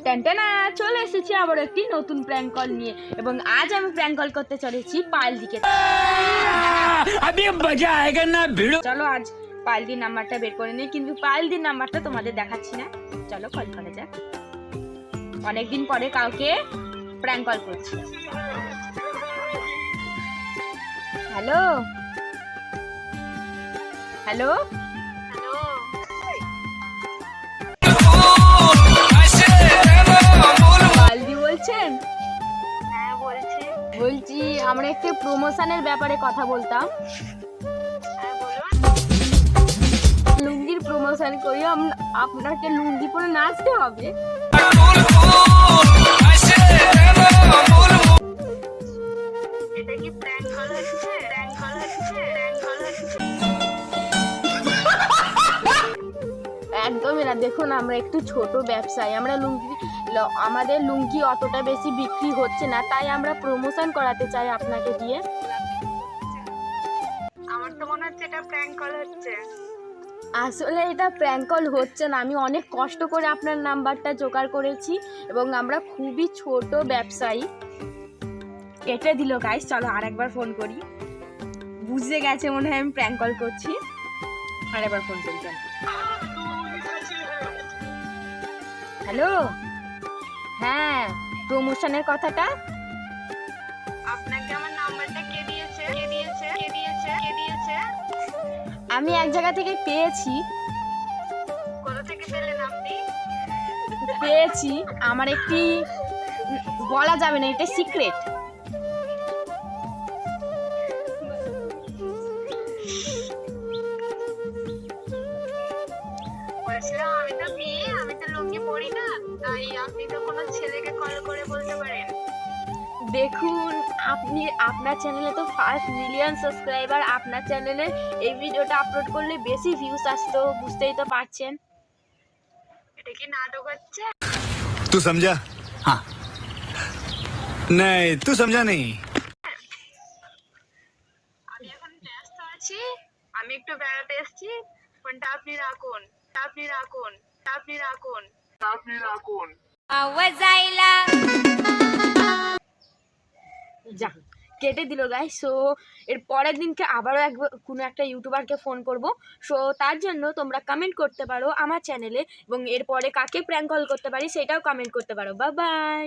টেনটেনা চলে এসেছি আবার একটি নতুন প্র্যাঙ্ক কল নিয়ে এবং আজ আমি প্র্যাঙ্ক কল করতে চলেছি পায়েলদিকে। চলো আজ পায়েলদির নাম্বারটা বের করে নিই, কিন্তু পায়েলদির নাম্বারটা তোমাদের দেখাচ্ছি না। চলো কল করা যাক। অনেকদিন পরে কাউকে প্র্যাঙ্ক কল করছি। হ্যালো হ্যালো পায়েলদি বলছেন? হ্যাঁ বলছি। বলছি আমরা একটু প্রমোশনের ব্যাপারে কথা বলতাম। হ্যাঁ বলুন। লুঙ্গির প্রমোশন করি, আপনাকে লুঙ্গি পরে নাচতে হবে। এটা কি প্র্যাঙ্ক কল হচ্ছে? প্র্যাঙ্ক কল হচ্ছে? প্র্যাঙ্ক কল হচ্ছে? একদমই না, দেখুন আমরা একটু ছোট ব্যবসায়ী, আমরা আমাদের লুঙ্গি অতটা বেশি বিক্রি হচ্ছে না, তাই আমরা প্রমোশন করাতে চাই আপনাকে দিয়ে। আমার তো মনে হচ্ছে এটা প্র্যাঙ্ক কল হচ্ছে। আসলে এটা প্র্যাঙ্ক কল হচ্ছে না, আমি অনেক কষ্ট করে আপনার নাম্বারটা জোগাড় করেছি এবং আমরা খুবই ছোট ব্যবসায়ী। কেটে দিল গাইস, চলো আরেকবার ফোন করি। বুঝে গেছে মনে হয় আমি প্র্যাঙ্ক কল করছি। আরেকবার ফোন করি। হ্যালো, হ্যাঁ প্রমোশনের কথাটা। আপনাকে আমার নাম্বারটা কে দিয়েছে? কে দিয়েছে? কে দিয়েছে? কে দিয়েছে? আমি এক জায়গা থেকে পেয়েছি। কোথা থেকে পেলেন আপনি? পেয়েছি আমার একটি, বলা যাবে না, এটা সিক্রেট। বলছিলাম আমি তো মেয়ে, আমি তো লুঙ্গি পরি না, তাই আপনি তো কোনো ছেলেকে কল করে বলতে পারেন। দেখুন আপনি, আপনার চ্যানেলে তো 1 মিলিয়ন সাবস্ক্রাইবার, আপনার চ্যানেলে এই ভিডিওটা আপলোড করলে বেশি ভিউজ আসতো, বুঝতেই তো পারছেন। এটা কি নাটক হচ্ছে? तू समझा? हाँ नहीं तू समझा नहीं। আমি এখন ব্যস্ত আছি, আমি একটু বেড়াতে এসেছি। ফোনটা আপনি রাখুন, আপনি রাখুন, আপনি রাখুন, আপনি রাখুন। যা কেটে দিল গাইস। সো এর পরের দিনকে আবারও একবার কোনো একটা ইউটিউবারকে ফোন করব। সো তার জন্য তোমরা কমেন্ট করতে পারো আমার চ্যানেলে, এবং এরপরে কাকে প্র্যাঙ্ক কল করতে পারি সেটাও কমেন্ট করতে পারো। Bye bye.